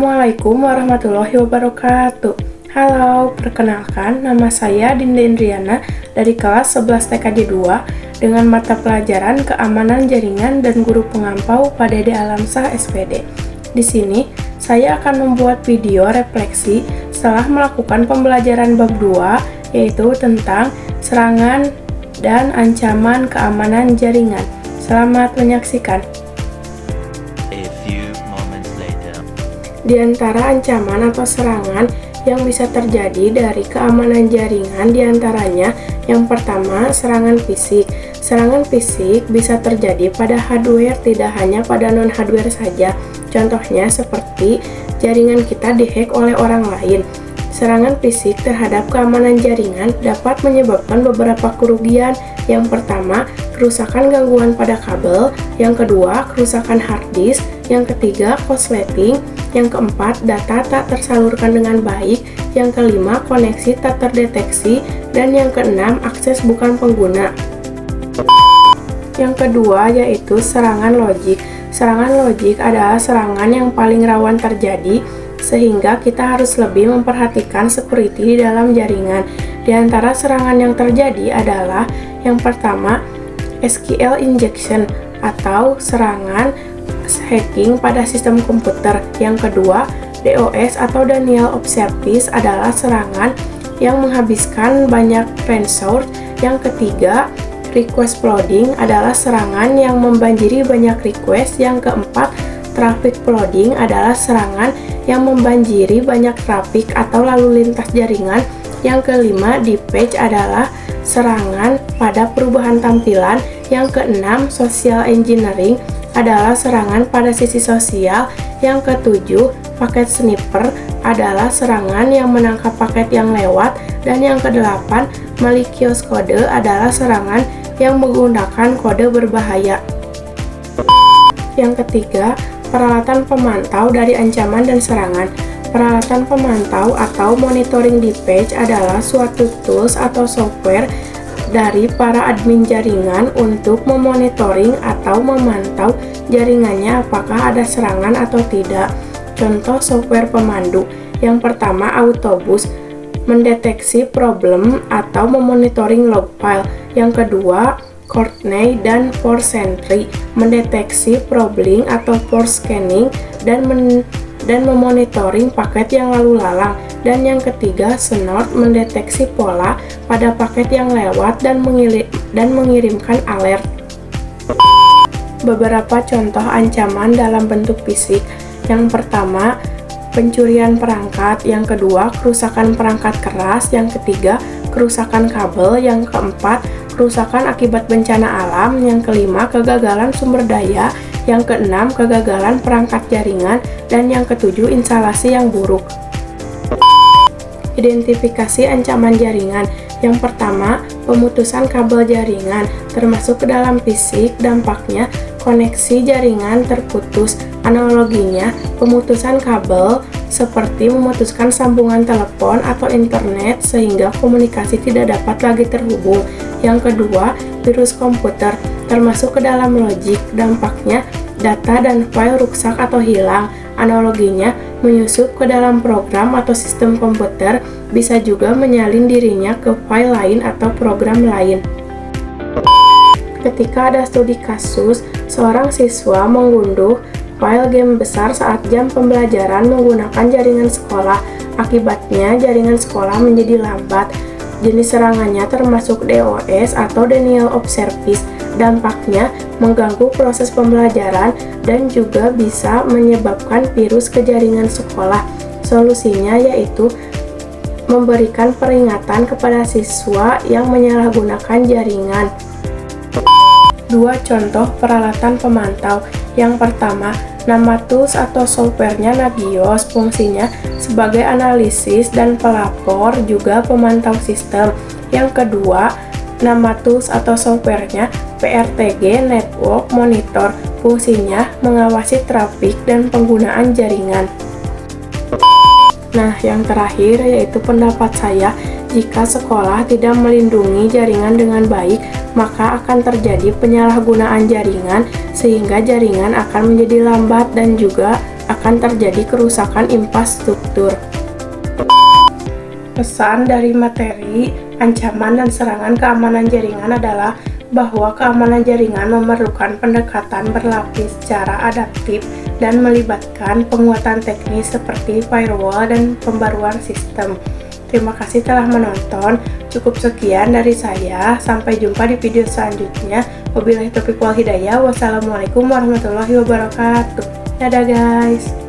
Assalamualaikum warahmatullahi wabarakatuh. Halo, perkenalkan nama saya Dinda Indriana dari kelas 11 TKJ 2 dengan mata pelajaran Keamanan Jaringan dan Guru Pengampau PADD Alamsah SPD. Di sini, saya akan membuat video refleksi setelah melakukan pembelajaran bab 2 yaitu tentang serangan dan ancaman keamanan jaringan. Selamat menyaksikan. Di antara ancaman atau serangan yang bisa terjadi dari keamanan jaringan diantaranya yang pertama, serangan fisik. Serangan fisik bisa terjadi pada hardware, tidak hanya pada non-hardware saja. Contohnya seperti jaringan kita dihack oleh orang lain. Serangan fisik terhadap keamanan jaringan dapat menyebabkan beberapa kerugian. Yang pertama, kerusakan gangguan pada kabel. Yang kedua, kerusakan hard disk. Yang ketiga, korsleting. Yang keempat, data tak tersalurkan dengan baik. Yang kelima, koneksi tak terdeteksi. Dan yang keenam, akses bukan pengguna. Yang kedua yaitu serangan logik. Serangan logik adalah serangan yang paling rawan terjadi, sehingga kita harus lebih memperhatikan security di dalam jaringan. Di antara serangan yang terjadi adalah yang pertama, SQL injection atau serangan hacking pada sistem komputer. Yang kedua, DOS atau Denial of Service adalah serangan yang menghabiskan banyak resource. Yang ketiga, request flooding adalah serangan yang membanjiri banyak request. Yang keempat, traffic flooding adalah serangan yang membanjiri banyak traffic atau lalu lintas jaringan. Yang kelima, deepage adalah serangan pada perubahan tampilan. Yang keenam, social engineering adalah serangan pada sisi sosial. Yang ketujuh, paket sniper adalah serangan yang menangkap paket yang lewat. Dan yang kedelapan, malicious code adalah serangan yang menggunakan kode berbahaya. Yang ketiga, peralatan pemantau dari ancaman dan serangan. Peralatan pemantau atau monitoring deepage adalah suatu tools atau software dari para admin jaringan untuk memonitoring atau memantau jaringannya apakah ada serangan atau tidak. Contoh software pemandu. Yang pertama, Autobus mendeteksi problem atau memonitoring log file. Yang kedua, Courtney dan Force Sentry mendeteksi problem atau force scanning dan memonitoring paket yang lalu lalang. Dan yang ketiga, Snort mendeteksi pola pada paket yang lewat dan mengirimkan alert. Beberapa contoh ancaman dalam bentuk fisik. Yang pertama, pencurian perangkat. Yang kedua, kerusakan perangkat keras. Yang ketiga, kerusakan kabel. Yang keempat, kerusakan akibat bencana alam. Yang kelima, kegagalan sumber daya. Yang keenam, kegagalan perangkat jaringan. Dan yang ketujuh, instalasi yang buruk. Identifikasi ancaman jaringan. Yang pertama, pemutusan kabel jaringan, termasuk ke dalam fisik. Dampaknya, koneksi jaringan terputus. Analoginya, pemutusan kabel seperti memutuskan sambungan telepon atau internet sehingga komunikasi tidak dapat lagi terhubung. Yang kedua, virus komputer, termasuk ke dalam logik. Dampaknya, data dan file rusak atau hilang. Analoginya, menyusup ke dalam program atau sistem komputer, bisa juga menyalin dirinya ke file lain atau program lain. Ketika ada studi kasus, seorang siswa mengunduh file game besar saat jam pembelajaran menggunakan jaringan sekolah. Akibatnya, jaringan sekolah menjadi lambat. Jenis serangannya termasuk DOS atau Denial of Service. Dampaknya mengganggu proses pembelajaran dan juga bisa menyebabkan virus ke jaringan sekolah. Solusinya yaitu memberikan peringatan kepada siswa yang menyalahgunakan jaringan. Dua contoh peralatan pemantau. Yang pertama, nama tools atau softwarenya Nagios, fungsinya sebagai analisis dan pelapor juga pemantau sistem. Yang kedua, nama tools atau softwarenya PRTG Network Monitor, fungsinya mengawasi trafik dan penggunaan jaringan. Nah, yang terakhir yaitu pendapat saya, jika sekolah tidak melindungi jaringan dengan baik, maka akan terjadi penyalahgunaan jaringan sehingga jaringan akan menjadi lambat dan juga akan terjadi kerusakan infrastruktur. Pesan dari materi, ancaman dan serangan keamanan jaringan adalah bahwa keamanan jaringan memerlukan pendekatan berlapis secara adaptif dan melibatkan penguatan teknis seperti firewall dan pembaruan sistem. Terima kasih telah menonton. Cukup sekian dari saya. Sampai jumpa di video selanjutnya. Wabillahi taufiq wal hidayah. Wassalamualaikum warahmatullahi wabarakatuh. Dadah guys.